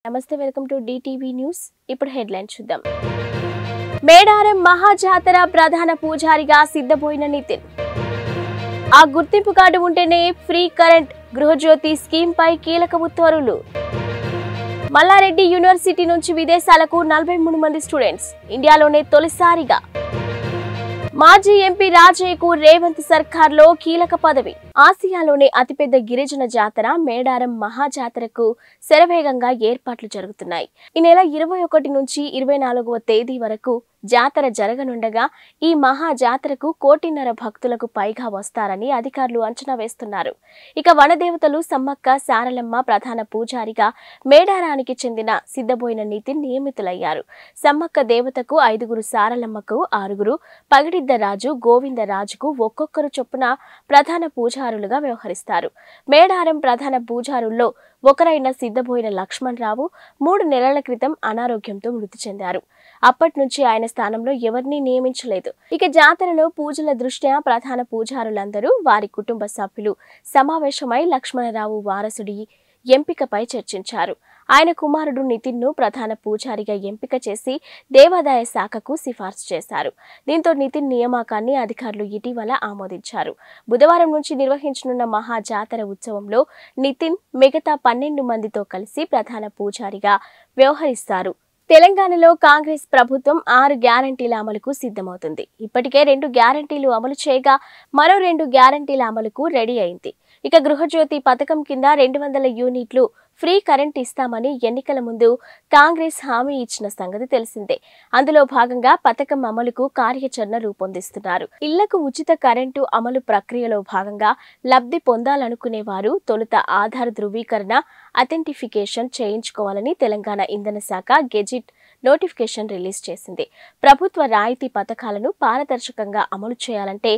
నమస్తే welcome to DTV news. ఇప్పుడు headline చూద్దాం. మేడారం మహాజాతర ప్రధాన పూజారిగా సిద్ధపోయిన నితిన్. ఆ గుర్తింపు కార్డు ఉంటేనే ఫ్రీ కరెంట్ గృహజ్యోతి స్కీమ్ పై కీలక ఉత్తర్వులు. మల్లారెడ్డి యూనివర్సిటీ నుంచి విదేశాలకు 43 మంది స్టూడెంట్స్. ఇండియాలోనే తొలిసారిగా. మాజీ ఎంపీ రాజయ్యకు రేవంత్ సర్కార్లో కీలక పదవి. ఆసియాలోనే అతిపెద్ద గిరిజన జాతర మేడారం మహాజాతరకు శరవేగంగా ఏర్పాట్లు జరుగుతున్నాయి. ఈ నెల 21 నుంచి 24వ తేదీ వరకు జాతర జరగనుండగా ఈ మహా జాతరకు 1.5 కోటి భక్తులకు పైగా వస్తారని అధికారులు అంచనా వేస్తున్నారు. ఇక వనదేవతలు సమ్మక్క సారలమ్మ ప్రధాన పూజారిగా మేడారానికి చెందిన సిద్ధబోయిన నితిన్ నియమితులయ్యారు. సమ్మక్క దేవతకు 5, సారలమ్మకు 6, పగిడిద్దరాజు, గోవిందరాజుకు ఒక్కొక్కరు చొప్పున ప్రధాన పూజారులుగా వ్యవహరిస్తారు. మేడారం ప్రధాన పూజారుల్లో ఒకరైన సిద్ధబోయిన లక్ష్మణరావు 3 నెలల క్రితం అనారోగ్యంతో మృతి చెందారు. అప్పటి నుంచి ఆయన స్థానంలో ఎవరినీ నియమించలేదు. ఇక జాతరలో పూజల దృష్ట్యా ప్రధాన పూజారులందరూ వారి కుటుంబ సభ్యులు సమావేశమై లక్ష్మణరావు వారసుడి ఎంపికపై చర్చించారు. ఆయన కుమారుడు నితిన్ ను ప్రధాన పూజారిగా ఎంపిక చేసి దేవాదాయ శాఖకు సిఫార్సు చేశారు. దీంతో నితిన్ నియామకాన్ని అధికారులు ఇటీవల ఆమోదించారు. బుధవారం నుంచి నిర్వహించనున్న మహా జాతర ఉత్సవంలో నితిన్ మిగతా 12 మందితో కలిసి ప్రధాన పూజారిగా వ్యవహరిస్తారు. తెలంగాణలో కాంగ్రెస్ ప్రభుత్వం 6 గ్యారంటీల అమలుకు సిద్ధమవుతుంది. ఇప్పటికే 2 గ్యారంటీలు అమలు చేయగా మరో 2 గ్యారంటీల అమలుకు రెడీ అయింది. ఇక గృహజ్యోతి పథకం కింద 200 యూనిట్లు ఫ్రీ కరెంట్ ఇస్తామని ఎన్నికల ముందు కాంగ్రెస్ హామీ ఇచ్చిన సంగతి తెలిసిందే. అందులో భాగంగా పథకం అమలుకు కార్యాచరణ రూపొందిస్తున్నారు. ఇళ్లకు ఉచిత కరెంటు అమలు ప్రక్రియలో భాగంగా లబ్ధి పొందాలనుకునే వారు తొలుత ఆధార్ ధృవీకరణ అథెంటిఫికేషన్ చేయించుకోవాలని తెలంగాణ ఇంధన శాఖ గెజిట్ నోటిఫికేషన్ రిలీజ్ చేసింది. ప్రభుత్వ రాయితీ పథకాలను పారదర్శకంగా అమలు చేయాలంటే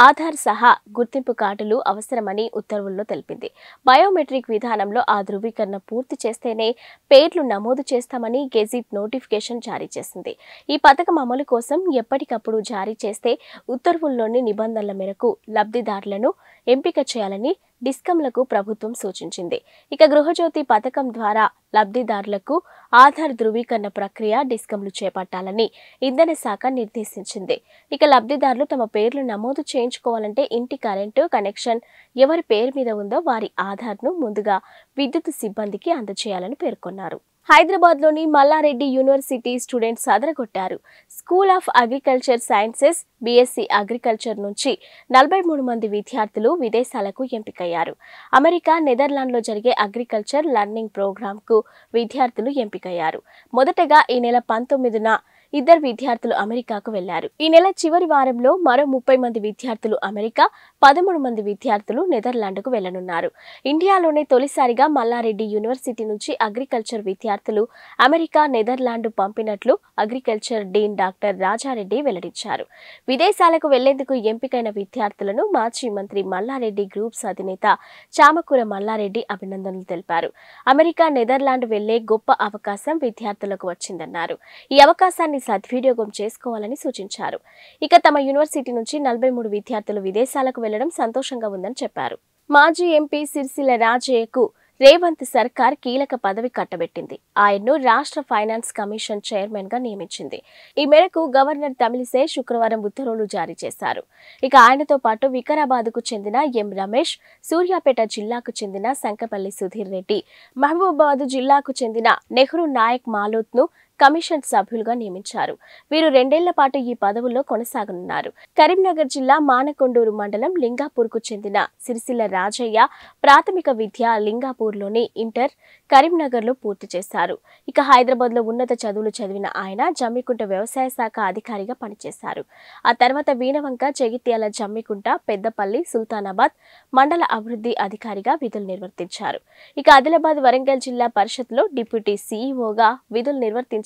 ఆధార్ సహా గుర్తింపు కార్డులు అవసరమని ఉత్తర్వుల్లో తెలిపింది. బయోమెట్రిక్ విధానంలో ఆ ధృవీకరణ పూర్తి చేస్తేనే పేర్లు నమోదు చేస్తామని గెజిట్ నోటిఫికేషన్ జారీ చేసింది. ఈ పథకం అమలు కోసం ఎప్పటికప్పుడు జారీ చేస్తే ఉత్తర్వుల్లోని నిబంధనల మేరకు లబ్ధిదారులను ఎంపిక చేయాలని డిస్కంలకు ప్రభుత్వం సూచించింది. ఇక గృహజ్యోతి పథకం ద్వారా లబ్ధిదారులకు ఆధార్ ధృవీకరణ ప్రక్రియ డిస్కంలు చేపట్టాలని ఇంధన శాఖ నిర్దేశించింది. ఇక లబ్ధిదారులు తమ పేర్లు నమోదు చేయించుకోవాలంటే ఇంటి కరెంటు కనెక్షన్ ఎవరి పేరు మీద ఉందో వారి ఆధార్ను ముందుగా విద్యుత్ సిబ్బందికి అందజేయాలని పేర్కొన్నారు. హైదరాబాద్లోని మల్లారెడ్డి యూనివర్సిటీ స్టూడెంట్స్ అదరగొట్టారు. School of agriculture sciences BSc agriculture నుంచి 43 మంది విద్యార్థులు విదేశాలకు ఎంపికయ్యారు. అమెరికా, నెదర్లాండ్లో జరిగే అగ్రికల్చర్ లర్నింగ్ ప్రోగ్రాంకు విద్యార్థులు ఎంపికయ్యారు. మొదటగా ఈ నెల 19న 2 విద్యార్థులు అమెరికాకు వెళ్లారు. ఈ నెల చివరి వారంలో మరో 30 మంది విద్యార్థులు అమెరికా, 13 మంది విద్యార్థులు నెదర్లాండ్కు వెళ్లనున్నారు. ఇండియాలోనే తొలిసారిగా మల్లారెడ్డి యూనివర్సిటీ నుంచి అగ్రికల్చర్ విద్యార్థులు అమెరికా, నెదర్లాండ్ పంపినట్లు అగ్రికల్చర్ డీన్ డాక్టర్ రాజారెడ్డి వెల్లడించారు. విదేశాలకు వెళ్లేందుకు ఎంపికైన విద్యార్థులను మాజీ మంత్రి మల్లారెడ్డి గ్రూప్స్ అధినేత చామకూర మల్లారెడ్డి అభినందనలు తెలిపారు. అమెరికా, నెదర్లాండ్ వెళ్లే గొప్ప అవకాశం విద్యార్థులకు వచ్చిందన్నారు. ఈ అవకాశాన్ని సద్వినియోగం చేసుకోవాలని సూచించారు. ఇక తమ యూనివర్సిటీ నుంచి 43 విద్యార్థులు విదేశాలకు వెళ్లడం సంతోషంగా ఉందని చెప్పారు. మాజీ ఎంపీ సిరిసిల్ల రాజయ్యకు రేవంత్ సర్కార్ కీలక పదవి కట్టబెట్టింది. ఆయన్ను రాష్ట్ర ఫైనాన్స్ కమిషన్ చైర్మన్ గా నియమించింది. ఈ మేరకు గవర్నర్ తమిళిసై శుక్రవారం ఉత్తర్వులు జారీ చేశారు. ఇక ఆయనతో పాటు వికారాబాద్కు చెందిన ఎం రమేష్, సూర్యాపేట జిల్లాకు చెందిన సంకపల్లి సుధీర్ రెడ్డి, మహబూబాబాద్ జిల్లాకు చెందిన నెహ్రూ నాయక్ మాలోత్ ను కమిషన్ సభ్యులుగా నియమించారు. వీరు 2 ఏళ్ల పాటు ఈ పదవుల్లో కొనసాగనున్నారు. కరీంనగర్ జిల్లా మానకొండూరు మండలం లింగాపూర్కు చెందిన సిరిసిల్ల రాజయ్య ప్రాథమిక విద్య లింగాపూర్లోని ఇంటర్ కరీంనగర్లో పూర్తి చేశారు. ఇక హైదరాబాద్లో ఉన్నత చదువులు చదివిన ఆయన జమ్మికుంట వ్యవసాయ శాఖ అధికారిగా పనిచేశారు. ఆ తర్వాత వీణవంక, జగిత్యాల, జమ్మికుంట, పెద్దపల్లి, సుల్తానాబాద్ మండల అభివృద్ధి అధికారిగా విధులు నిర్వర్తించారు. ఇక ఆదిలాబాద్, వరంగల్ జిల్లా పరిషత్లో డిప్యూటీ సీఈఓగా విధులు నిర్వర్తించి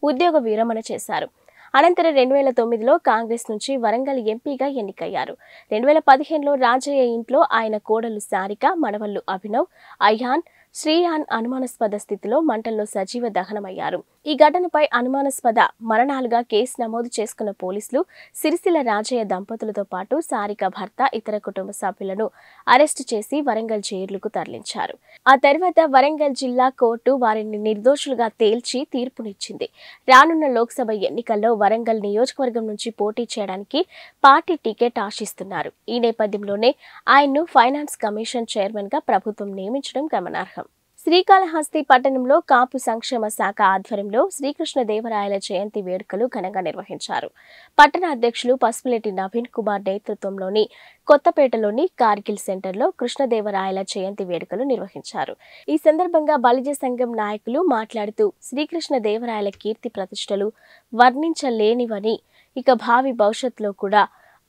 ఉద్యోగ విరమణ చేశారు. అనంతరం 2009లో కాంగ్రెస్ నుంచి వరంగల్ ఎంపీగా ఎన్నికయ్యారు. 2015లో రాజయ్య ఇంట్లో ఆయన కోడలు సారిక, మనవళ్లు అభినవ్, అయాన్, శ్రీయాన్ అనుమానాస్పద స్థితిలో మంటల్లో సజీవ దహనమయ్యారు. ఈ ఘటనపై అనుమానాస్పద మరణాలుగా కేసు నమోదు చేసుకున్న పోలీసులు సిరిసిల్ల రాజయ్య దంపతులతో పాటు సారిక భర్త ఇతర కుటుంబ సభ్యులను అరెస్టు చేసి వరంగల్ జైలుకు తరలించారు. ఆ తర్వాత వరంగల్ జిల్లా కోర్టు వారిని నిర్దోషులుగా తేల్చి తీర్పునిచ్చింది. రానున్న లోక్సభ ఎన్నికల్లో వరంగల్ నియోజకవర్గం నుంచి పోటీ చేయడానికి పార్టీ టికెట్ ఆశిస్తున్నారు. ఈ నేపథ్యంలోనే ఆయన్ను ఫైనాన్స్ కమిషన్ చైర్మన్ గా ప్రభుత్వం నియమించడం గమనార్హం. శ్రీకాళహస్తి పట్టణంలో కాపు సంక్షేమ శాఖ ఆధ్వర్యంలో శ్రీకృష్ణదేవరాయల జయంతి వేడుకలు ఘనంగా నిర్వహించారు. పట్టణ అధ్యక్షులు పసుపులేటి నవీన్ కుమార్ నేతృత్వంలోని కొత్తపేటలోని కార్గిల్ సెంటర్లో కృష్ణదేవరాయల జయంతి వేడుకలు నిర్వహించారు. ఈ సందర్భంగా బలిజ సంఘం నాయకులు మాట్లాడుతూ శ్రీకృష్ణదేవరాయల కీర్తి ప్రతిష్టలు వర్ణించలేనివని, ఇక భావి భవిష్యత్తులో కూడా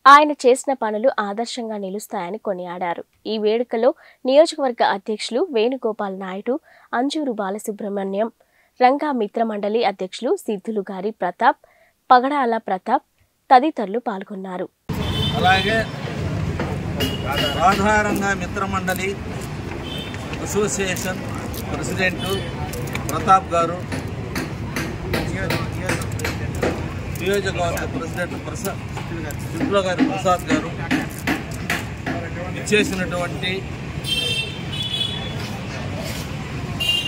ఆయన చేసిన పనులు ఆదర్శంగా నిలుస్తాయని కొనియాడారు. ఈ వేడుకలో నియోజకవర్గ అధ్యక్షులు వేణుగోపాల్ నాయుడు, అంజూరు బాలసుబ్రహ్మణ్యం, రంగా మిత్రమండలి అధ్యక్షులు సిద్ధులు గారి ప్రతాప్, పగడాల ప్రతాప్ తదితరులు పాల్గొన్నారు. అలాగే రాధారంగా మిత్రమండలి అసోసియేషన్ ప్రెసిడెంట్ ప్రతాప్ గారు, నియోజకవర్గ ప్రెసిడెంట్ సిద్ధుల గారి ప్రసాద్ గారు ఇచ్చేసినటువంటి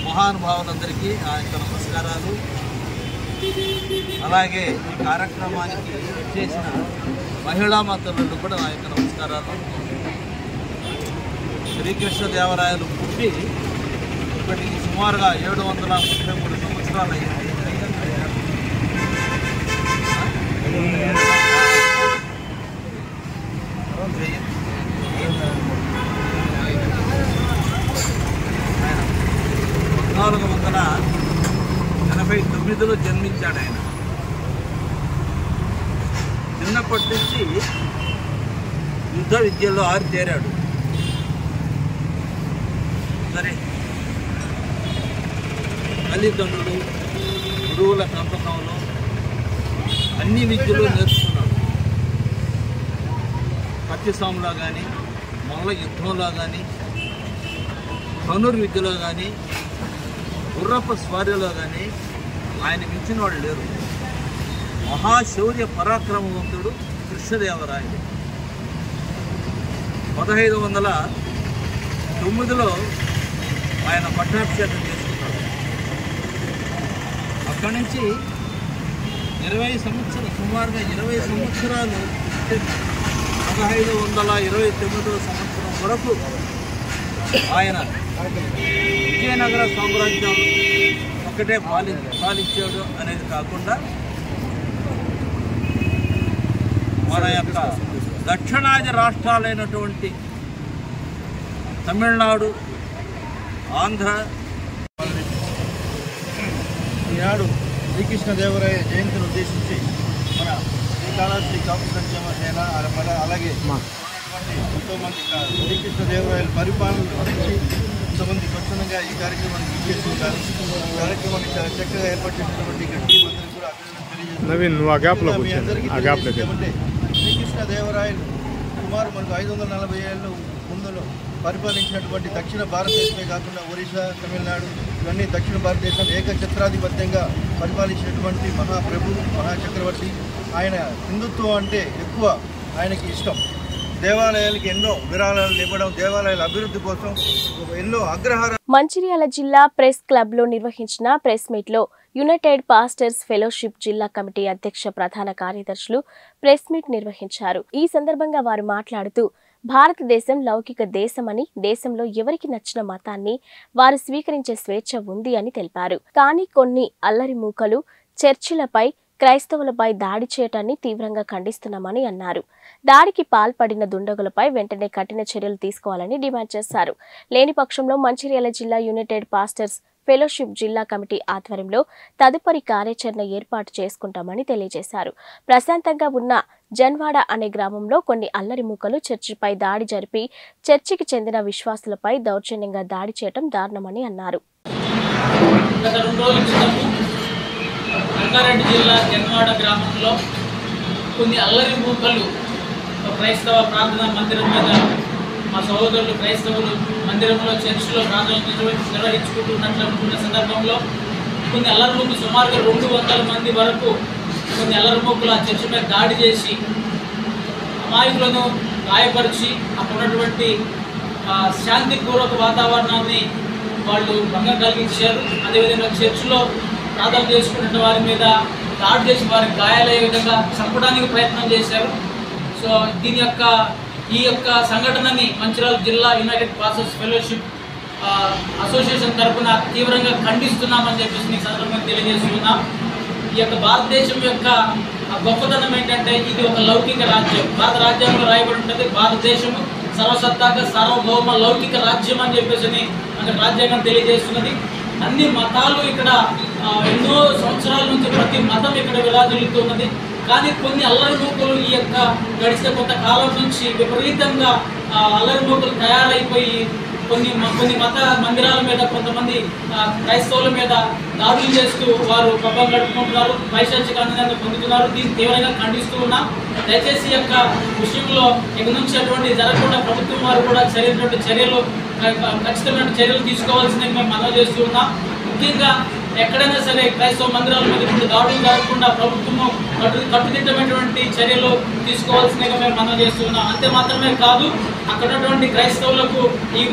మహానుభావులందరికీ ఆ యొక్క నమస్కారాలు. అలాగే ఈ కార్యక్రమానికి చేసిన మహిళా మతలకు కూడా నా యొక్క నమస్కారాలు. శ్రీకృష్ణదేవరాయలు పుట్టి ఇప్పటికి సుమారుగా 733 సంవత్సరాలు అయ్యింది. ఆయన 1489లో జన్మించాడు. ఆయన చిన్నప్పటి నుంచి యుద్ధ విద్యల్లో ఆరితేరాడు. సరే, తల్లిదండ్రులు గురువుల పెంపకంలో అన్ని విద్యలు నేర్చుకున్నాడు. కత్తిసాములో కానీ, మొల్ల యుద్ధంలో కానీ, ధనుర్విద్యలో కానీ, గుర్రపు స్వారీలో కానీ ఆయన మించిన వాళ్ళు లేరు. మహాశౌర్య పరాక్రమవంతుడు కృష్ణదేవరాయలు. 1509లో ఆయన పట్టాభిషేకం చేసుకున్నాడు. అక్కడి నుంచి 20 సంవత్సరాలు, సుమారుగా 20 సంవత్సరాలు, 1529 సంవత్సరం వరకు ఆయన విజయనగర సామ్రాజ్యం ఒక్కటే పాలించాడు అనేది కాకుండా మన యొక్క దక్షిణాది రాష్ట్రాలైనటువంటి తమిళనాడు, ఆంధ్ర, ఈనాడు శ్రీకృష్ణదేవరాయ జయంతిని ఉద్దేశించి మన శ్రీకాళహస్తి కాపు సంక్షేమ సేన అలాగే ఎంతోమంది శ్రీకృష్ణదేవరాయల పరిపాలన గురించి కొంతమంది స్వచ్ఛందంగా ఈ కార్యక్రమాన్ని ఇచ్చేస్తున్నారు. ఈ కార్యక్రమాన్ని చాలా చక్కగా ఏర్పాటు చేసినటువంటి టీం అందరికీ కూడా అభినందన. శ్రీకృష్ణదేవరాయలు సుమారు మనకు 540 ఏళ్ళు ముందులో పరిపాలించినటువంటి దక్షిణ భారతదేశమే కాకుండా ఒరిస్సా, తమిళనాడు ఇవన్నీ దక్షిణ భారతదేశం ఏకఛత్రాధిపత్యంగా పరిపాలించినటువంటి మహాప్రభు, మహాచక్రవర్తి. ఆయన హిందుత్వం అంటే ఎక్కువ ఆయనకి ఇష్టం. దేవాలయాలకు ఎన్నో విరాళాలు ఇవ్వడం, దేవాలయాల అభివృద్ధి కోసం ఎన్నో అగ్రహార. మంచిర్యాల జిల్లా ప్రెస్ క్లబ్ లో నిర్వహించిన ప్రెస్ మీట్ లో యునైటెడ్ పాస్టర్స్ ఫెలోషిప్ జిల్లా కమిటీ అధ్యక్ష ప్రధాన కార్యదర్శులు ప్రెస్ మీట్ నిర్వహించారు. ఈ సందర్భంగా వారు మాట్లాడుతూ భారతదేశం లౌకిక దేశమని, దేశంలో ఎవరికి నచ్చిన మతాన్ని వారు స్వీకరించే స్వేచ్ఛ ఉంది అని తెలిపారు. కానీ కొన్ని అల్లరి మూకలు చర్చిలపై, క్రైస్తవులపై దాడి చేయటాన్ని తీవ్రంగా ఖండిస్తున్నామని అన్నారు. దాడికి పాల్పడిన దుండగులపై వెంటనే కఠిన చర్యలు తీసుకోవాలని డిమాండ్ చేశారు. లేని పక్షంలో మంచిర్యాల జిల్లా యునైటెడ్ పాస్టర్స్ ఫెలోషిప్ జిల్లా కమిటీ ఆధ్వర్యంలో తదుపరి కార్యాచరణ ఏర్పాటు చేసుకుంటామని తెలియజేశారు. ప్రశాంతంగా ఉన్న జన్వాడ అనే గ్రామంలో కొన్ని అల్లరి మూకలు చర్చిపై దాడి జరిపి చర్చికి చెందిన విశ్వాసులపై దౌర్జన్యంగా దాడి చేయడం దారుణమని అన్నారు. రంగారెడ్డి జిల్లా జన్వాడ గ్రామంలో కొన్ని అల్లరి మూకలు క్రైస్తవ ప్రార్థనా మందిరం మీద మా సహోదరులు క్రైస్తవులు మందిరంలో చర్చిలో ప్రార్థనలు నిర్వహించుకుంటున్నట్లనుకున్న సందర్భంలో కొన్ని అల్లరిముగ్గులు సుమారుగా 200 మంది వరకు కొన్ని అల్లరిముగ్గులు ఆ చర్చి మీద దాడి చేసి అమాయకులను గాయపరిచి అక్కడ ఉన్నటువంటి శాంతిపూర్వక వాతావరణాన్ని వాళ్ళు భంగం కలిగించారు. అదేవిధంగా చర్చిలో ప్రార్థన చేసుకున్న వారి మీద దాడి చేసి వారికి గాయాలయ్యే విధంగా చంపడానికి ప్రయత్నం చేశారు. సో ఈ యొక్క సంఘటనని మంచిర్యాల జిల్లా యునైటెడ్ పాస్టర్స్ ఫెలోషిప్ అసోసియేషన్ తరఫున తీవ్రంగా ఖండిస్తున్నామని చెప్పేసి ఈ సందర్భంగా తెలియజేస్తున్నాం. ఈ యొక్క భారతదేశం యొక్క గొప్పతనం ఏంటంటే ఇది ఒక లౌకిక రాజ్యం. భారత రాజ్యాంగంలో రాయబడి ఉంటుంది భారతదేశము సర్వసత్తాక సార్వభౌమ లౌకిక రాజ్యం అని చెప్పేసి మనకు రాజ్యాంగం తెలియజేస్తున్నది. అన్ని మతాలు ఇక్కడ ఎన్నో సంవత్సరాల నుంచి ప్రతి మతం ఇక్కడ విరాజిల్లుతున్నది. కానీ కొన్ని అల్లరిమూకలు ఈ యొక్క గడిచిన కొంతకాలం నుంచి విపరీతంగా అల్లరిమూకలు తయారైపోయి కొన్ని మత మందిరాల మీద కొంతమంది క్రైస్తవుల మీద దాడులు చేస్తూ వారు పబ్బం గడుపుకుంటున్నారు, పైశాచిక ఆనందాన్ని పొందుతున్నారు. దీన్ని తీవ్రంగా ఖండిస్తూ ఉన్నాం. దయచేసి ఈ యొక్క విషయంలో ఇక నుంచి అటువంటి జరగకుండా ప్రభుత్వం వారు కూడా ఖచ్చితమైన చర్యలు తీసుకోవాల్సిందని మేము మనవి చేస్తూ ఉన్నాం. ముఖ్యంగా ఎక్కడైనా సరే క్రైస్తవ మందిరాల మీద ఇప్పుడు దాడులు జరగకుండా ప్రభుత్వము కట్టుదిట్టమైనటువంటి చర్యలు తీసుకోవాల్సిందిగా మేము మనవి చేస్తున్నాం. అంతే మాత్రమే కాదు, అక్కడ ఉన్నటువంటి క్రైస్తవులకు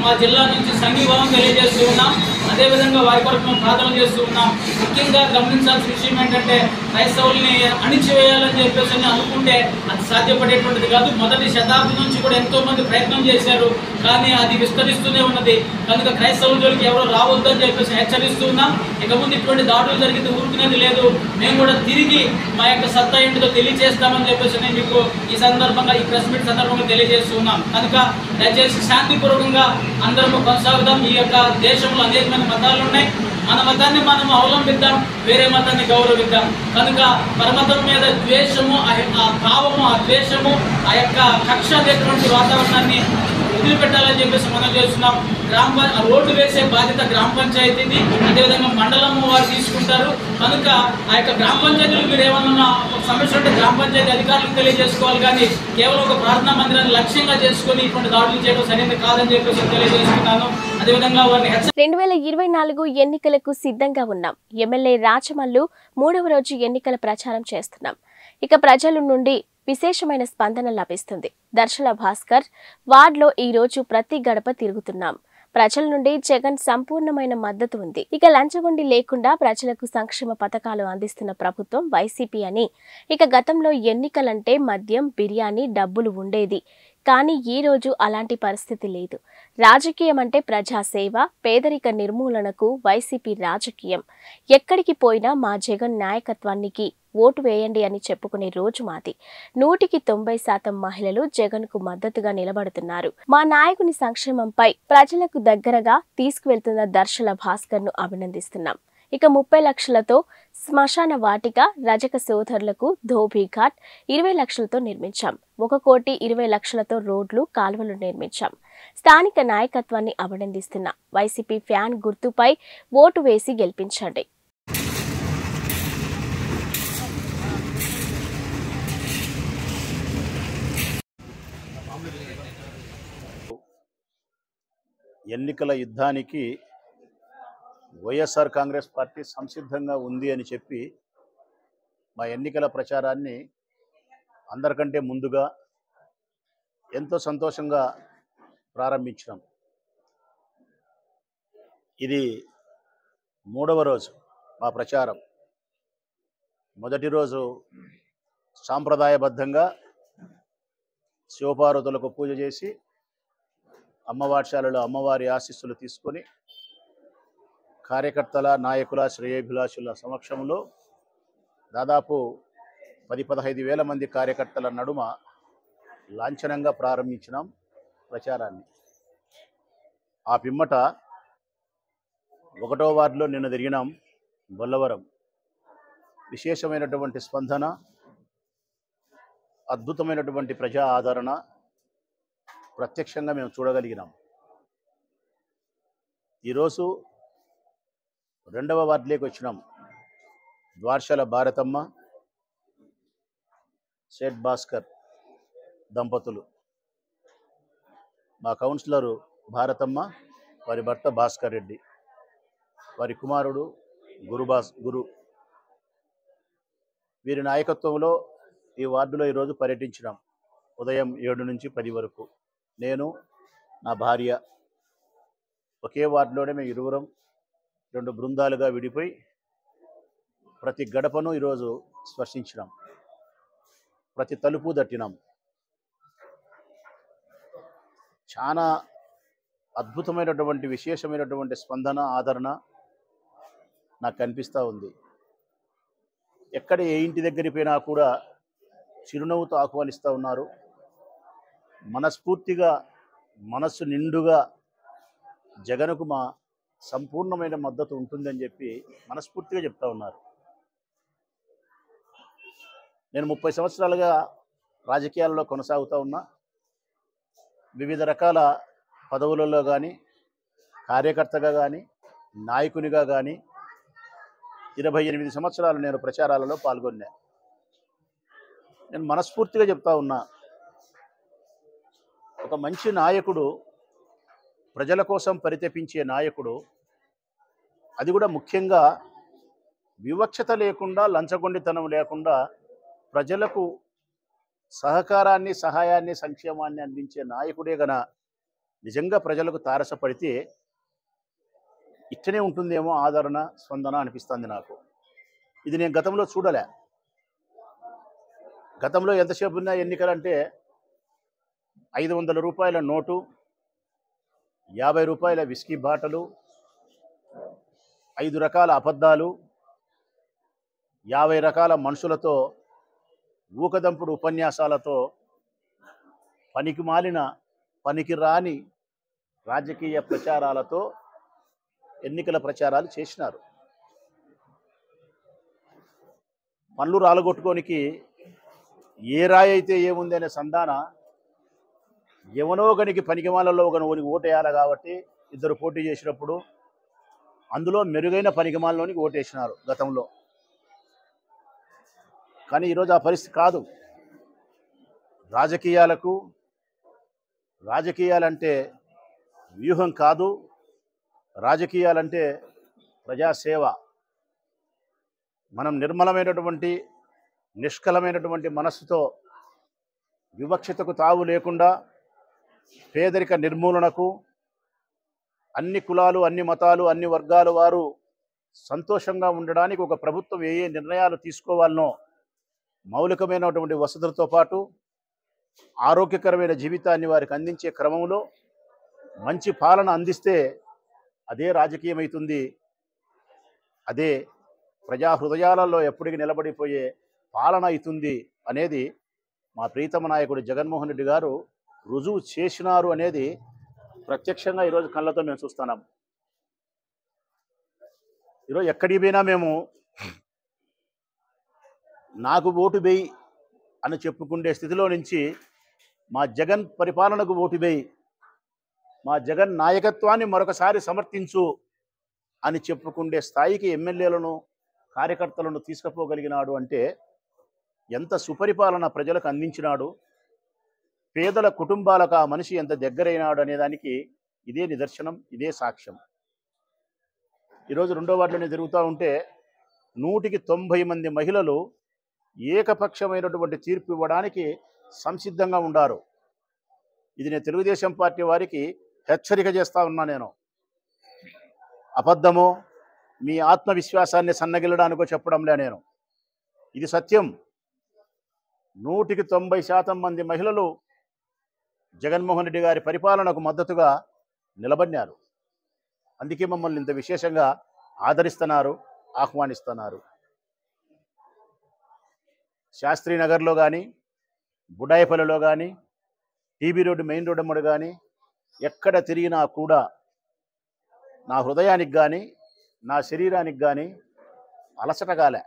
మా జిల్లా నుంచి సంఘీభావం తెలియజేస్తూ ఉన్నాం. అదేవిధంగా వారి కొరకు మేము ప్రార్థన చేస్తూ ఉన్నాం. ముఖ్యంగా గమనించాల్సిన విషయం ఏంటంటే క్రైస్తవుల్ని అణిచివేయాలని చెప్పేసి అనుకుంటే అది సాధ్యపడేటువంటిది కాదు. మొదటి శతాబ్దం నుంచి కూడా ఎంతోమంది ప్రయత్నం చేశారు, కానీ అది విస్తరిస్తూనే ఉన్నది. కనుక క్రైస్తవుల జోలికి ఎవరు రావద్దని చెప్పేసి హెచ్చరిస్తూ ఉన్నాం. ఇక ముందు ఇటువంటి దాడులు జరిగితే ఊరుకునేది లేదు. మేము కూడా తిరిగి మా యొక్క సత్తా ఏంటిదో తెలియజేస్తామని చెప్పేసి నేను మీకు ఈ సందర్భంగా ఈ ప్రెస్ మీట్ సందర్భంగా తెలియజేస్తూ ఉన్నాం. కనుక దయచేసి శాంతిపూర్వకంగా అందరము కొనసాగుదాం. ఈ యొక్క దేశంలో అనేకమైన మతాలు ఉన్నాయి. మన మతాన్ని మనం అవలంబిద్దాం, వేరే మతాన్ని గౌరవిద్దాం. కనుక పరమతం మీద ద్వేషము, ఆ భావము, ఆ ద్వేషము, ఆ యొక్క కక్ష అనేటువంటి వాతావరణాన్ని వదిలిపెట్టాలని చెప్పేసి మనం చేస్తున్నాం. రోడ్డు వేసే బాధ్యత గ్రామ పంచాయతీది, అదేవిధంగా మండలము వారు తీసుకుంటారు. కనుక ఆ యొక్క గ్రామ పంచాయతీలు మీరు ఏమన్నా సమస్య ఉంటే గ్రామ పంచాయతీ అధికారులకు తెలియజేసుకోవాలి, కానీ కేవలం ఒక ప్రార్థనా మందిరాన్ని లక్ష్యంగా చేసుకుని ఇటువంటి దాడులు చేయడం సరైనది కాదని చెప్పేసి తెలియజేస్తున్నాను. అదేవిధంగా వారిని 2024 ఎన్నికలకు సిద్ధంగా ఉన్నాం. ఎమ్మెల్యే రాచమల్లు 3వ రోజు ఎన్నికల ప్రచారం చేస్తున్నాం. ఇక ప్రజల నుండి విశేషమైన స్పందన లభిస్తుంది. దర్శల భాస్కర్ వార్డులో ఈ రోజు ప్రతి గడప తిరుగుతున్నాం. ప్రజల నుండి జగన్ సంపూర్ణమైన మద్దతు ఉంది. ఇక లంచగొండి లేకుండా ప్రజలకు సంక్షేమ పథకాలు అందిస్తున్న ప్రభుత్వం వైసీపీ అని. ఇక గతంలో ఎన్నికలంటే మద్యం, బిర్యానీ, డబ్బులు ఉండేది. కానీ ఈ రోజు అలాంటి పరిస్థితి లేదు. రాజకీయం అంటే ప్రజాసేవ, పేదరిక నిర్మూలనకు వైసీపీ రాజకీయం. ఎక్కడికి పోయినా మా జగన్ నాయకత్వానికి ఓటు వేయండి అని చెప్పుకునే రోజు మాది. 100% మహిళలు జగన్ కు మద్దతుగా నిలబడుతున్నారు. మా నాయకుని సంక్షేమంపై ప్రజలకు దగ్గరగా తీసుకువెళ్తున్న దర్శల భాస్కర్ ను అభినందిస్తున్నాం. ఇక 30 లక్షలతో శ్మశాన వాటిక, రజక సోదరులకు ధోబీ ఘాట్ 20 లక్షలతో నిర్మించాం. 1,20,00,000తో రోడ్లు, కాలువలు నిర్మించాం. స్థానిక నాయకత్వాన్ని అభినందిస్తున్నా. వైసీపీ ఫ్యాన్ గుర్తుపై ఓటు వేసి గెలిపించండి. ఎన్నికల యుద్ధానికి వైఎస్ఆర్ కాంగ్రెస్ పార్టీ సంసిద్ధంగా ఉంది అని చెప్పి మా ఎన్నికల ప్రచారాన్ని అందరికంటే ముందుగా ఎంతో సంతోషంగా ప్రారంభించాం. ఇది 3వ రోజు మా ప్రచారం. మొదటి రోజు సాంప్రదాయబద్ధంగా శివపార్వతులకు పూజ చేసి అమ్మవార్షాలలో అమ్మవారి ఆశీస్సులు తీసుకొని కార్యకర్తల, నాయకుల, శ్రేయోభిలాషుల సమక్షంలో దాదాపు 10-15 వేల మంది కార్యకర్తల నడుమ లాంఛనంగా ప్రారంభించినాం ప్రచారాన్ని. ఆ పిమ్మట 1వ వార్డులో నిన్న తిరిగినాం. బొల్లవరం విశేషమైనటువంటి స్పందన, అద్భుతమైనటువంటి ప్రజా ఆదరణ ప్రత్యక్షంగా మేము చూడగలిగినాం. ఈరోజు 2వ వార్డులోకి వచ్చినాం. ద్వార్షల భారతమ్మ, సేట్ భాస్కర్ దంపతులు మా కౌన్సిలరు భారతమ్మ, వారి భర్త భాస్కర్ రెడ్డి, వారి కుమారుడు గురు. వీరి నాయకత్వంలో ఈ వార్డులో ఈరోజు పర్యటించినాం. ఉదయం 7 నుంచి 10 వరకు నేను, నా భార్య ఒకే వార్డులోనే మేము ఇరువురం 2 బృందాలుగా విడిపోయి ప్రతి గడపను ఈరోజు స్పర్శించినాం, ప్రతి తలుపు తట్టినాం. చాలా అద్భుతమైనటువంటి విశేషమైనటువంటి స్పందన, ఆదరణ నాకు కనిపిస్తూ ఉంది. ఎక్కడ ఏ ఇంటి దగ్గరికి పోయినా కూడా చిరునవ్వుతో ఆహ్వానిస్తూ ఉన్నారు. మనస్ఫూర్తిగా, మనస్సు నిండుగా జగన్కు మా సంపూర్ణమైన మద్దతు ఉంటుందని చెప్పి మనస్ఫూర్తిగా చెప్తా ఉన్నారు. నేను 30 సంవత్సరాలుగా రాజకీయాల్లో కొనసాగుతూ ఉన్నా. వివిధ రకాల పదవులలో కానీ, కార్యకర్తగా కానీ, నాయకునిగా కానీ 28 సంవత్సరాలు నేను ప్రచారాలలో పాల్గొన్నా. నేను మనస్ఫూర్తిగా చెప్తా ఉన్నా, ఒక మంచి నాయకుడు, ప్రజల కోసం పరితపించే నాయకుడు, అది కూడా ముఖ్యంగా వివక్షత లేకుండా, లంచగొండితనం లేకుండా ప్రజలకు సహకారాన్ని, సహాయాన్ని, సంక్షేమాన్ని అందించే నాయకుడే గన నిజంగా ప్రజలకు తారసపడితే ఇట్టనే ఉంటుందేమో ఆదరణ, స్పందన అనిపిస్తుంది నాకు. ఇది నేను గతంలో చూడలే. గతంలో ఎంతసేపు ఉన్న ఎన్నికలంటే 500 రూపాయల నోటు, 50 రూపాయల విస్కీ బాటలు, 5 రకాల అబద్ధాలు, 50 రకాల మనుషులతో, ఊకదంపుడు ఉపన్యాసాలతో, పనికి మాలిన, పనికి రాని రాజకీయ ప్రచారాలతో ఎన్నికల ప్రచారాలు చేసినారు. పనులు రాలగొట్టుకోనికి ఏ రాయి అయితే ఏముంది అనే సంధాన ఎవనో గనికి పనికిమాలలో ఒకనికి ఓటేయాలి కాబట్టి 2 పోటీ చేసినప్పుడు అందులో మెరుగైన పనికిమాలలోనికి ఓటేసినారు గతంలో. కానీ ఈరోజు ఆ పరిస్థితి కాదు. రాజకీయాలంటే వ్యూహం కాదు, రాజకీయాలంటే ప్రజాసేవ. మనం నిర్మలమైనటువంటి, నిష్కలమైనటువంటి మనస్సుతో వివక్షతకు తావు లేకుండా పేదరిక నిర్మూలనకు, అన్ని కులాలు, అన్ని మతాలు, అన్ని వర్గాల వారు సంతోషంగా ఉండడానికి ఒక ప్రభుత్వం ఏ నిర్ణయాలు తీసుకోవాలనో, మౌలికమైనటువంటి వసతులతో పాటు ఆరోగ్యకరమైన జీవితాన్ని వారికి అందించే క్రమంలో మంచి పాలన అందిస్తే అదే రాజకీయమవుతుంది. అదే ప్రజా హృదయాలలో ఎప్పటికీ నిలబడిపోయే పాలన అవుతుంది అనేది మా ప్రీతమ నాయకుడు జగన్మోహన్ రెడ్డి గారు రుజువు చేసినారు అనేది ప్రత్యక్షంగా ఈరోజు కళ్ళతో మేము చూస్తున్నాం. ఈరోజు ఎక్కడికి పోయినా మేము నాకు ఓటు వేయి అని చెప్పుకునే స్థితిలో నుంచి మా జగన్ పరిపాలనకు ఓటు వేయి, మా జగన్ నాయకత్వాన్ని మరొకసారి సమర్థించు అని చెప్పుకునే స్థాయికి ఎమ్మెల్యేలను, కార్యకర్తలను తీసుకుపోగలిగినాడు అంటే ఎంత సుపరిపాలన ప్రజలకు అందించినాడు, పేదల కుటుంబాలకు ఆ మనిషి ఎంత దగ్గరైనాడు అనేదానికి ఇదే నిదర్శనం, ఇదే సాక్ష్యం. ఈరోజు 2వ వార్డులోనే తిరుగుతూ ఉంటే 100కి 90 మంది మహిళలు ఏకపక్షమైనటువంటి తీర్పు ఇవ్వడానికి సంసిద్ధంగా ఉండారు. ఇది నేను తెలుగుదేశం పార్టీ వారికి హెచ్చరిక చేస్తా ఉన్నా. నేను అబద్ధమో మీ ఆత్మవిశ్వాసాన్ని సన్నగిల్లడానికో చెప్పడంలే. నేను ఇది సత్యం. 100కి 90% మంది మహిళలు జగన్మోహన్ రెడ్డి గారి పరిపాలనకు మద్దతుగా నిలబడినారు. అందుకే మమ్మల్ని ఇంత విశేషంగా ఆదరిస్తున్నారు, ఆహ్వానిస్తున్నారు. శాస్త్రీనగర్లో కానీ, బుడాయిపల్లిలో కానీ, టీబీ రోడ్డు మెయిన్ రోడ్డు అమ్మడు కానీ ఎక్కడ తిరిగినా కూడా నా హృదయానికి కానీ, నా శరీరానికి కానీ అలసట కాలే.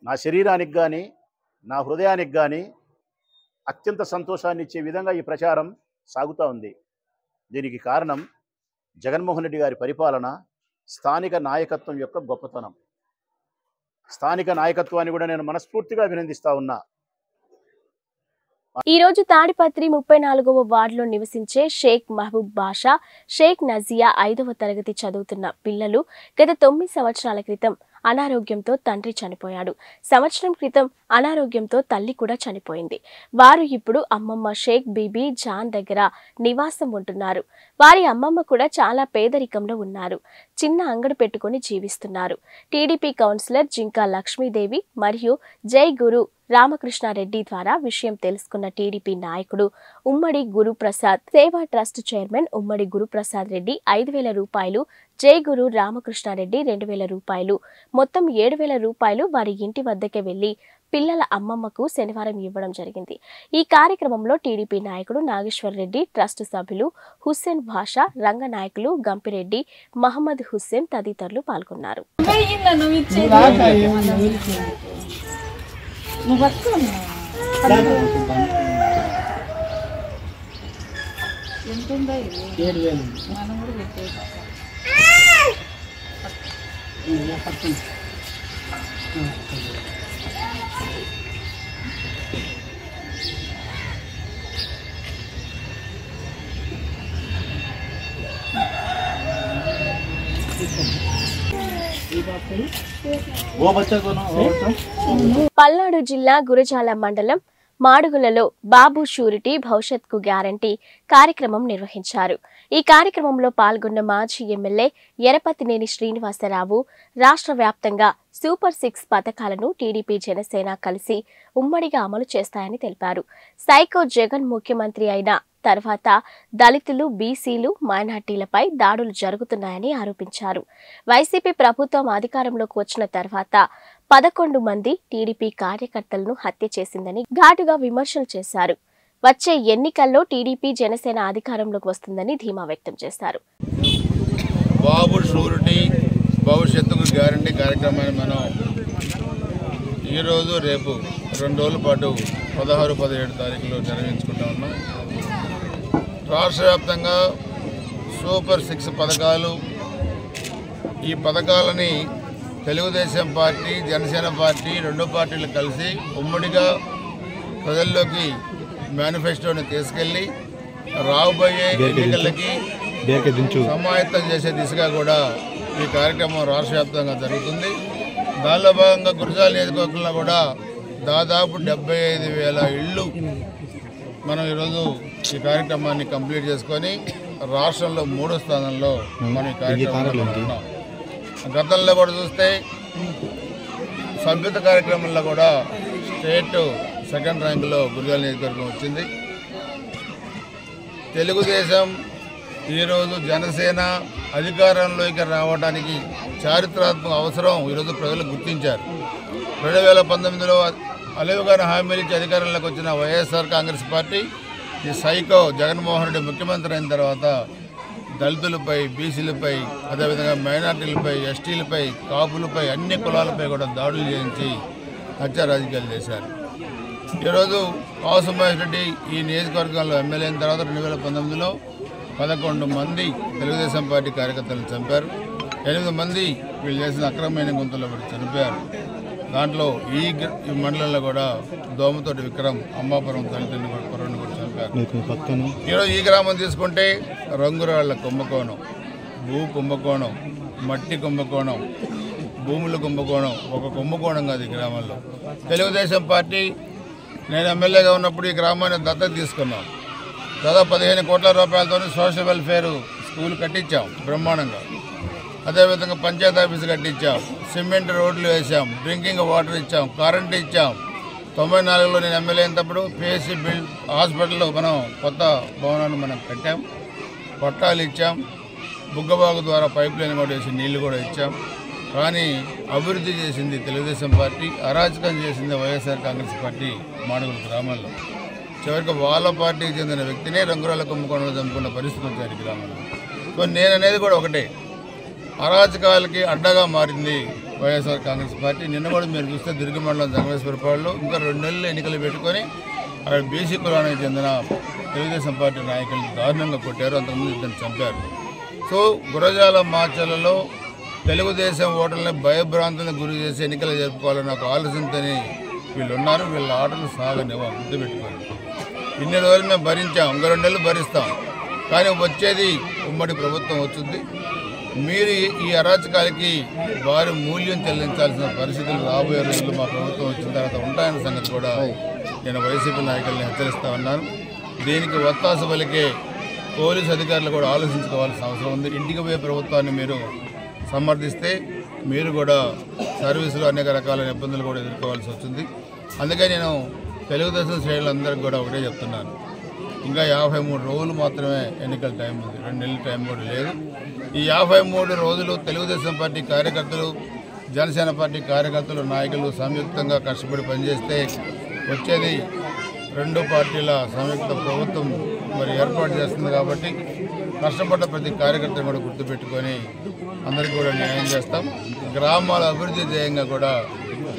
నా శరీరానికి కానీ, నా హృదయానికి కానీ అత్యంత సంతోషాన్ని ఇచ్చే విధంగా ఈ ప్రచారం సాగుతూ ఉంది. దీనికి కారణం జగన్మోహన్ రెడ్డి గారి పరిపాలన, స్థానిక నాయకత్వం యొక్క గొప్పతనం. స్థానిక నాయకత్వాన్ని కూడా నేను మనస్ఫూర్తిగా అభినందిస్తూ ఉన్నా. ఈ రోజు తాడిపత్రి 34వ వార్డులో నివసించే షేక్ మహబూబ్ బాషా, షేక్ నజియా 5వ తరగతి చదువుతున్న పిల్లలు గత 9 సంవత్సరాల క్రితం అనారోగ్యంతో తండ్రి చనిపోయాడు. సంవత్సరం క్రితం అనారోగ్యంతో తల్లి కూడా చనిపోయింది. వారు ఇప్పుడు అమ్మమ్మ షేక్ బీబీ జాన్ దగ్గర నివాసం ఉంటున్నారు. వారి అమ్మమ్మ కూడా చాలా పేదరికంలో ఉన్నారు. చిన్న అంగడి పెట్టుకుని జీవిస్తున్నారు. టీడీపీ కౌన్సిలర్ జింకా లక్ష్మీదేవి మరియు జై గురు రామకృష్ణారెడ్డి ద్వారా విషయం తెలుసుకున్న టీడీపీ నాయకుడు ఉమ్మడి గురుప్రసాద్ సేవా ట్రస్ట్ చైర్మన్ ఉమ్మడి గురుప్రసాద్ రెడ్డి 5,000 రూపాయలు, జై గురు రామకృష్ణారెడ్డి 2,000 రూపాయలు, మొత్తం 7,000 రూపాయలు వారి ఇంటి వద్దకే వెళ్లి పిల్లల అమ్మమ్మకు శనివారం ఇవ్వడం జరిగింది. ఈ కార్యక్రమంలో టీడీపీ నాయకుడు నాగేశ్వర్ రెడ్డి, ట్రస్ట్ సభ్యులు హుస్సేన్ భాషా, రంగ నాయకులు గంపిరెడ్డి, మహమ్మద్ హుస్సేన్ తదితరులు పాల్గొన్నారు. పల్నాడు జిల్లా గురజాల మండలం మాడుగులలో బాబు షూరిటీ భవిష్యత్కు గ్యారంటీ కార్యక్రమం నిర్వహించారు. ఈ కార్యక్రమంలో పాల్గొన్న మాజీ ఎమ్మెల్యే ఎరపతినేని శ్రీనివాసరావు రాష్ట్ర వ్యాప్తంగా సూపర్ 6 పథకాలను టీడీపీ జనసేన కలిసి ఉమ్మడిగా అమలు చేస్తాయని తెలిపారు. సైకో జగన్ ముఖ్యమంత్రి అయిన తర్వాత దళితులు, బీసీలు, మైనార్టీలపై దాడులు జరుగుతున్నాయని ఆరోపించారు. వైసీపీ ప్రభుత్వం అధికారంలోకి వచ్చిన తర్వాత 11 మంది టీడీపీ కార్యకర్తలను హత్య చేసిందని ఘాటుగా విమర్శలు చేశారు. వచ్చే ఎన్నికల్లో టీడీపీ జనసేన అధికారంలోకి వస్తుందని ధీమా వ్యక్తం చేశారు. బాబు షూరిటీ భవిష్యత్తుకు గ్యారంటీ కార్యక్రమాన్ని మనం ఈరోజు రేపు 2 రోజుల పాటు 16, 17 తారీఖులో నిర్వహించుకుంటా ఉన్నాం. రాష్ట్ర వ్యాప్తంగా సూపర్ 6 పథకాలు, ఈ పథకాలని తెలుగుదేశం పార్టీ, జనసేన పార్టీ 2 పార్టీలు కలిసి ఉమ్మడిగా ప్రజల్లోకి మేనిఫెస్టోని తీసుకెళ్లి రాబోయే ఎన్నికలకి సమాయత్తం చేసే దిశగా కూడా ఈ కార్యక్రమం రాష్ట్ర వ్యాప్తంగా జరుగుతుంది. దానిలో భాగంగా గురజాల నియోజకవర్గంలో కూడా దాదాపు 75,000 ఇళ్ళు మనం ఈరోజు ఈ కార్యక్రమాన్ని కంప్లీట్ చేసుకొని రాష్ట్రంలో 3వ స్థానంలో మనం ఈ కార్యక్రమంలో ఉన్నాం. గతంలో కూడా చూస్తే సభ్యత కార్యక్రమంలో కూడా స్టేట్ 2nd ర్యాంకులో గురజాల నియోజకవర్గం వచ్చింది. తెలుగుదేశం ఈరోజు జనసేన అధికారంలోకి రావడానికి చారిత్రాత్మక అవసరం ఈరోజు ప్రజలు గుర్తించారు. 2019లో అలేవుగానే హామీలు ఇచ్చి అధికారంలోకి వచ్చిన వైఎస్ఆర్ కాంగ్రెస్ పార్టీ ఈ సైకో జగన్మోహన్ రెడ్డి ముఖ్యమంత్రి అయిన తర్వాత దళితులపై, బీసీలపై, అదేవిధంగా మైనార్టీలపై, ఎస్టీలపై, కాపులపై, అన్ని కులాలపై కూడా దాడులు చేయించి హత్య రాజకీయాలు చేశారు. ఈరోజు కాసు మహేష్ రెడ్డి ఈ నియోజకవర్గంలో ఎమ్మెల్యే అయిన తర్వాత 2019లో 11 మంది తెలుగుదేశం పార్టీ కార్యకర్తలను చంపారు. 8 మంది వీళ్ళు చేసిన అక్రమమైన గుంతలో పడి చనిపోయారు. దాంట్లో ఈ మండలంలో కూడా దోమతోటి విక్రమ్, అమ్మాపురం దళితుని కుర్రని కూడా చంపారు. ఈరోజు ఈ గ్రామం తీసుకుంటే రంగురాళ్ల కుంభకోణం, భూ కుంభకోణం, మట్టి కుంభకోణం, భూముల కుంభకోణం, ఒక కుంభకోణం కాదు ఈ గ్రామంలో. తెలుగుదేశం పార్టీ నేను ఎమ్మెల్యేగా ఉన్నప్పుడు ఈ గ్రామాన్ని దత్తత తీసుకున్నాం. దాదాపు 15 కోట్ల రూపాయలతో సోషల్ వెల్ఫేర్ స్కూల్ కట్టించాం బ్రహ్మాండంగా. అదేవిధంగా పంచాయతీ ఆఫీసు కట్టించాం, సిమెంట్ రోడ్లు వేసాం, డ్రింకింగ్ వాటర్ ఇచ్చాం, కరెంటు ఇచ్చాం. 94లో నేను ఎమ్మెల్యే అయినప్పుడు పిఎస్సి హాస్పిటల్లో మనం కొత్త భవనాన్ని మనం కట్టాం, పట్టాలు ఇచ్చాం, బుగ్గబాగు ద్వారా పైప్ లైన్ కూడా వేసి నీళ్లు కూడా ఇచ్చాం. కానీ అభివృద్ధి చేసింది తెలుగుదేశం పార్టీ, అరాచకం చేసింది వైఎస్ఆర్ కాంగ్రెస్ పార్టీ మాడుగుల గ్రామాల్లో. చివరికి వాళ్ళ పార్టీకి చెందిన వ్యక్తినే రంగురాల కుంభకోణంలో చంపుకున్న పరిస్థితి వచ్చారు ఈ గ్రామంలో. సో నేను అనేది కూడా ఒకటే, అరాచకాలకి అడ్డగా మారింది వైఎస్ఆర్ కాంగ్రెస్ పార్టీ. నిన్న కూడా మీరు చూస్తే దుర్గి మండలం జంగమేశ్వరపాడులో ఇంకా 2 నెలలు ఎన్నికలు పెట్టుకొని అక్కడ బీసీ కులానికి చెందిన తెలుగుదేశం పార్టీ నాయకులు దారుణంగా కొట్టారు, అంతకుముందు ఇద్దరిని చంపారు. సో గురజాల మాచర్లలో తెలుగుదేశం ఓటర్లని భయభ్రాంతులను గురి చేసి ఎన్నికలు జరుపుకోవాలన్న ఒక ఆలోచనతోని వీళ్ళు ఉన్నారు. వీళ్ళ ఆటలు సాగనివ్వ గుర్తుపెట్టుకోండి. ఇన్ని రోజులు మేము భరించాం, ఇంకో 2 నెలలు భరిస్తాం. కానీ వచ్చేది ఉమ్మడి ప్రభుత్వం వచ్చింది. మీరు ఈ అరాచకాలకి భారీ మూల్యం చెల్లించాల్సిన పరిస్థితులు రాబోయే రోజుల్లో మా ప్రభుత్వం వచ్చిన తర్వాత ఉంటాయన్న సంగతి కూడా నేను వైసీపీ నాయకుల్ని హెచ్చరిస్తా ఉన్నాను. దీనికి ఒత్తాస పలికే పోలీసు అధికారులు కూడా ఆలోచించుకోవాల్సిన అవసరం ఉంది. ఇంటికి పోయే ప్రభుత్వాన్ని మీరు సమర్థిస్తే మీరు కూడా సర్వీసులో అనేక రకాల ఇబ్బందులు కూడా ఎదుర్కోవాల్సి వస్తుంది. అందుకే నేను తెలుగుదేశం శ్రేణులందరికీ కూడా ఒకటే చెప్తున్నాను, ఇంకా 53 రోజులు మాత్రమే ఎన్నికల టైం ఉంది, 2 నెలల టైం కూడా లేదు. ఈ 53 రోజులు తెలుగుదేశం పార్టీ కార్యకర్తలు, జనసేన పార్టీ కార్యకర్తలు, నాయకులు సంయుక్తంగా కష్టపడి పనిచేస్తే వచ్చేది 2 పార్టీల సంయుక్త ప్రభుత్వం మరి ఏర్పాటు చేస్తుంది. కాబట్టి కష్టపడ్డ ప్రతి కార్యకర్తను కూడా గుర్తుపెట్టుకొని అందరికీ కూడా న్యాయం చేస్తాం. గ్రామాల అభివృద్ధి ధ్యేయంగా కూడా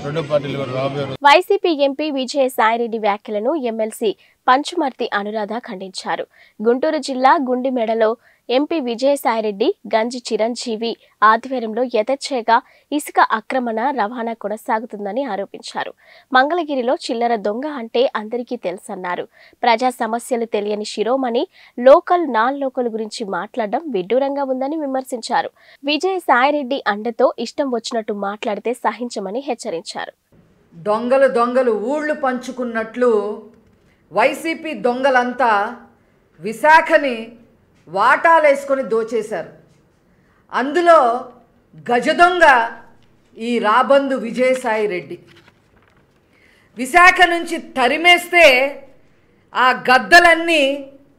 2 పార్టీలు కూడా రాబోయే వైసీపీ ఎంపీ విజయసాయిరెడ్డి వ్యాఖ్యలను ఎమ్మెల్సీ పంచుమర్తి అనురాధ ఖండించారు. గుంటూరు జిల్లా గుండిమెడలో ఎంపీ విజయసాయిరెడ్డి, గంజి చిరంజీవి ఆధ్వర్యంలో యథేచ్ఛగా ఇసుక అక్రమణ రవాణా కొనసాగుతుందని ఆరోపించారు. మంగళగిరిలో చిల్లర దొంగ అంటే అందరికీ తెలుసన్నారు. ప్రజా సమస్యలు తెలియని శిరోమణి లోకల్ నాన్ లోకల్ గురించి మాట్లాడడం విడ్డూరంగా ఉందని విమర్శించారు. విజయసాయిరెడ్డి అండతో ఇష్టం వచ్చినట్టు మాట్లాడితే సహించమని హెచ్చరించారు. దొంగలు ఊళ్ళు పంచుకున్నట్లు వైసీపీ దొంగలంతా విశాఖని వాటాలేసుకొని దోచేశారు. అందులో గజ దొంగ ఈ రాబందు విజయసాయిరెడ్డి. విశాఖ నుంచి తరిమేస్తే ఆ గద్దలన్నీ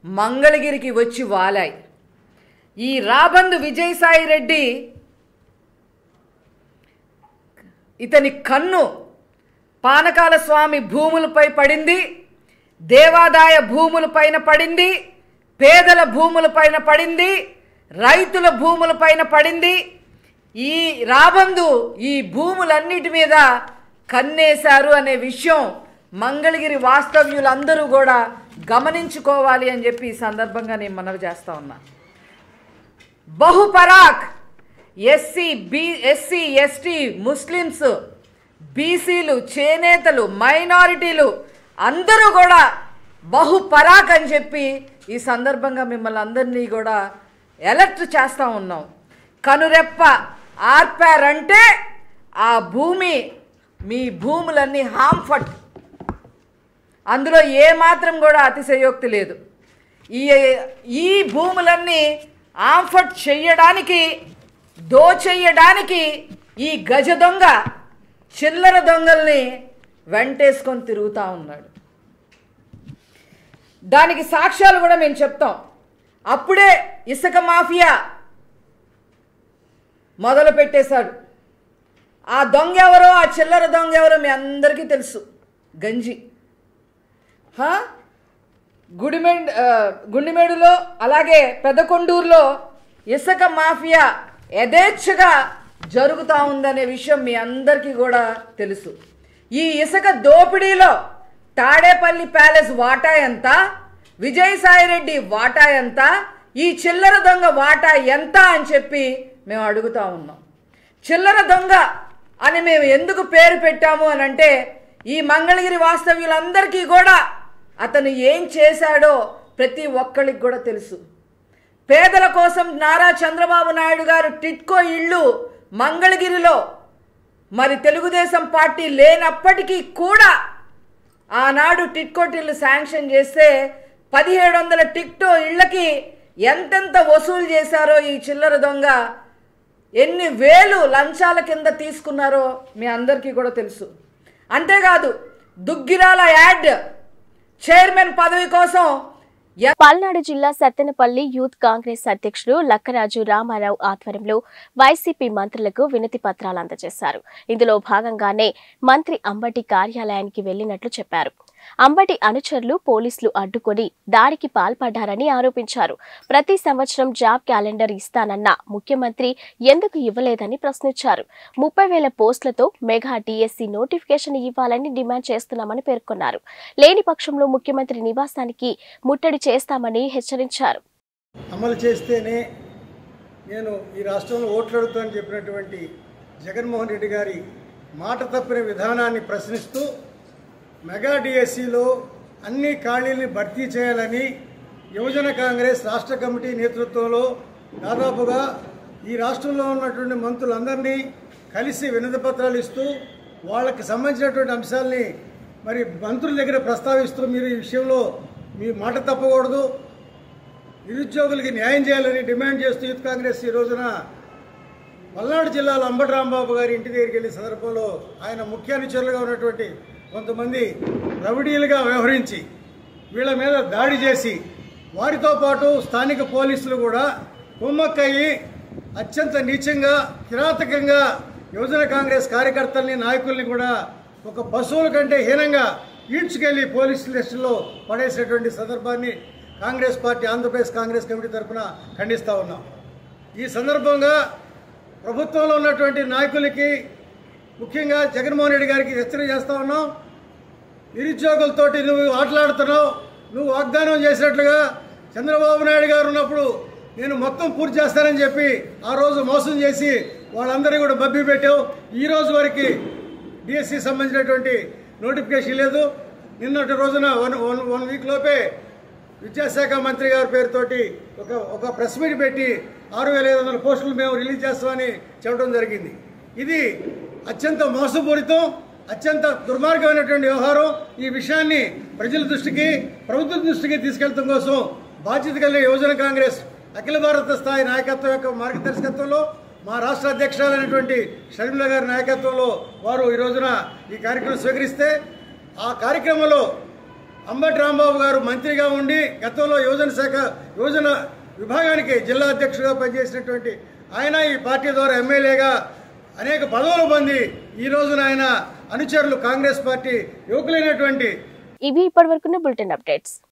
మంగళగిరికి వచ్చి వాలాయి. ఈ రాబందు విజయసాయిరెడ్డి ఇతని కన్ను పానకాల స్వామి భూములపై పడింది, దేవాదాయ భూములపైన పడింది, పేదల భూములపైన పడింది, రైతుల భూములపైన పడింది. ఈ రాబందు ఈ భూములన్నిటి మీద కన్నేశారు అనే విషయం మంగళగిరి వాస్తవ్యులందరూ కూడా గమనించుకోవాలి అని చెప్పి ఈ సందర్భంగా నేను మనవి చేస్తా ఉన్నా. బహుపరాక్ ఎస్సీ ఎస్టీ ముస్లిమ్స్, బీసీలు, చేనేతలు, మైనారిటీలు అందరూ కూడా బహుపరాక్ అని చెప్పి ఈ సందర్భంగా మిమ్మల్ని అందరినీ కూడా అలర్ట్ చేస్తూ ఉన్నాం. కనురెప్ప ఆర్పారంటే ఆ భూమి మీ భూములన్నీ హాంఫట్, అందులో ఏమాత్రం కూడా అతిశయోక్తి లేదు. ఈ భూములన్నీ హాంఫట్ చెయ్యడానికి, దోచెయ్యడానికి ఈ గజ దొంగ చిల్లర దొంగల్ని వెంటేసుకొని తిరుగుతూ ఉన్నాడు. దానికి సాక్ష్యాలు కూడా మేము చెప్తాం. అప్పుడే ఇసుక మాఫియా మొదలు పెట్టేశాడు. ఆ దొంగ ఎవరో, ఆ చిల్లర దొంగ ఎవరో మీ అందరికీ తెలుసు. గంజి గుండిమేడులో అలాగే పెద్దకొండూరులో ఇసుక మాఫియా యథేచ్ఛగా జరుగుతూ ఉందనే విషయం మీ అందరికీ కూడా తెలుసు. ఈ ఇసుక దోపిడీలో తాడేపల్లి ప్యాలెస్ వాటా ఎంత, విజయసాయిరెడ్డి వాటా ఎంత, ఈ చిల్లర దొంగ వాటా ఎంత అని చెప్పి మేము అడుగుతూ ఉన్నాం. చిల్లర దొంగ అని మేము ఎందుకు పేరు పెట్టాము అని అంటే, ఈ మంగళగిరి వాస్తవ్యులందరికీ కూడా అతను ఏం చేశాడో ప్రతి ఒక్కరికి కూడా తెలుసు. పేదల కోసం నారా చంద్రబాబు నాయుడు గారు టిట్కో ఇళ్ళు మంగళగిరిలో మరి తెలుగుదేశం పార్టీ లేనప్పటికీ కూడా ఆనాడు టిట్కోటిల్లు శాంక్షన్ చేస్తే 1700 టిక్టో ఇళ్ళకి ఎంతెంత వసూలు చేశారో ఈ చిల్లర దొంగ, ఎన్ని వేలు లంచాల కింద తీసుకున్నారో మీ అందరికీ కూడా తెలుసు. అంతేకాదు దుగ్గిరాల యాడ్ చైర్మన్ పదవి కోసం పల్నాడు జిల్లా సత్తెనపల్లి యూత్ కాంగ్రెస్ అధ్యక్షుడు లక్కరాజు రామారావు ఆధ్వర్యంలో వైసీపీ మంత్రులకు వినతి పత్రాలు అందజేశారు. ఇందులో భాగంగానే మంత్రి అంబటి కార్యాలయానికి వెళ్లినట్లు చెప్పారు. అంబటి అనుచరులు పోలీసులు అడ్డుకొని దాడికి పాల్పడ్డారని ఆరోపించారు. ప్రతి సంవత్సరం జాబ్ క్యాలెండర్ ఇస్తానన్న ముఖ్యమంత్రి ఎందుకు ఇవ్వలేదని ప్రశ్నించారు. 30,000 పోస్టులతో మెగా డిఎస్సి నోటిఫికేషన్ ఇవ్వాలని డిమాండ్ చేస్తున్నామని పేర్కొన్నారు. లేని పక్షంలో ముఖ్యమంత్రి నివాసానికి ముట్టడి చేస్తామని హెచ్చరించారు. అమలు చేస్తేనే నేను ఈ రాష్ట్రంలో ఓట్లు అడుగుతానని చెప్పినటువంటి జగన్మోహన్ రెడ్డి గారి మాట తప్పిన విధానాన్ని ప్రశ్నిస్తూ మెగా డిఎస్సిలో అన్ని ఖాళీల్ని భర్తీ చేయాలని యువజన కాంగ్రెస్ రాష్ట్ర కమిటీ నేతృత్వంలో దాదాపుగా ఈ రాష్ట్రంలో ఉన్నటువంటి మంత్రులందరినీ కలిసి వినతి పత్రాలు ఇస్తూ వాళ్ళకి సంబంధించినటువంటి అంశాలని మరి మంత్రుల దగ్గర ప్రస్తావిస్తూ మీరు ఈ విషయంలో మీ మాట తప్పకూడదు, నిరుద్యోగులకి న్యాయం చేయాలని డిమాండ్ చేస్తూ యూత్ కాంగ్రెస్ ఈ రోజున పల్నాడు జిల్లాలో అంబటి రాంబాబు గారి ఇంటి దగ్గరికి వెళ్ళిన సందర్భంలో ఆయన ముఖ్య అనుచరులుగా ఉన్నటువంటి కొంతమంది రౌడీలుగా వ్యవహరించి వీళ్ళ మీద దాడి చేసి వారితో పాటు స్థానిక పోలీసులు కూడా కుమ్మక్కయ్యి అత్యంత నీచంగా కిరాతకంగా యువజన కాంగ్రెస్ కార్యకర్తల్ని నాయకుల్ని కూడా ఒక పశువుల కంటే హీనంగా ఈడ్చుకెళ్లి పోలీస్ స్టేషన్లో పడేసినటువంటి సందర్భాన్ని కాంగ్రెస్ పార్టీ ఆంధ్రప్రదేశ్ కాంగ్రెస్ కమిటీ తరఫున ఖండిస్తూ ఉన్నాం. ఈ సందర్భంగా ప్రభుత్వంలో ఉన్నటువంటి నాయకులకి ముఖ్యంగా జగన్మోహన్ రెడ్డి గారికి హెచ్చరిక చేస్తూ ఉన్నాం. నిరుద్యోగులతోటి నువ్వు ఆటలాడుతున్నావు, నువ్వు వాగ్దానం చేసినట్లుగా చంద్రబాబు నాయుడు గారు ఉన్నప్పుడు నేను మొత్తం పూర్తి చేస్తానని చెప్పి ఆ రోజు మోసం చేసి వాళ్ళందరినీ కూడా మభ్య పెట్టావు. ఈ రోజు వరకు డిఎస్సి సంబంధించినటువంటి నోటిఫికేషన్ లేదు. నిన్నటి రోజున వన్ వీక్ లోపే విద్యాశాఖ మంత్రి గారి పేరుతోటి ఒక ప్రెస్ మీట్ పెట్టి 6,500 పోస్టులు మేము రిలీజ్ చేస్తామని చెప్పడం జరిగింది. ఇది అత్యంత మోసపూరితం, అత్యంత దుర్మార్గమైనటువంటి వ్యవహారం. ఈ విషయాన్ని ప్రజల దృష్టికి, ప్రభుత్వం దృష్టికి తీసుకెళ్లడం కోసం బాధ్యత కలిగిన యువజన కాంగ్రెస్ అఖిల భారత స్థాయి నాయకత్వం యొక్క మార్గదర్శకత్వంలో మా రాష్ట్ర అధ్యక్షురాలైనటువంటి షర్మిల గారి నాయకత్వంలో వారు ఈ రోజున ఈ కార్యక్రమం స్వీకరిస్తే, ఆ కార్యక్రమంలో అంబటి రాంబాబు గారు మంత్రిగా ఉండి గతంలో యువజన విభాగానికి జిల్లా అధ్యక్షుడిగా పనిచేసినటువంటి ఆయన ఈ పార్టీ ద్వారా ఎమ్మెల్యేగా అనేక పదవులు పొంది ఈ రోజున ఆయన అనుచరులు కాంగ్రెస్ పార్టీ యువకులైనటువంటి ఇవి ఇప్పటివరకున్న బులెటిన్ అప్డేట్స్.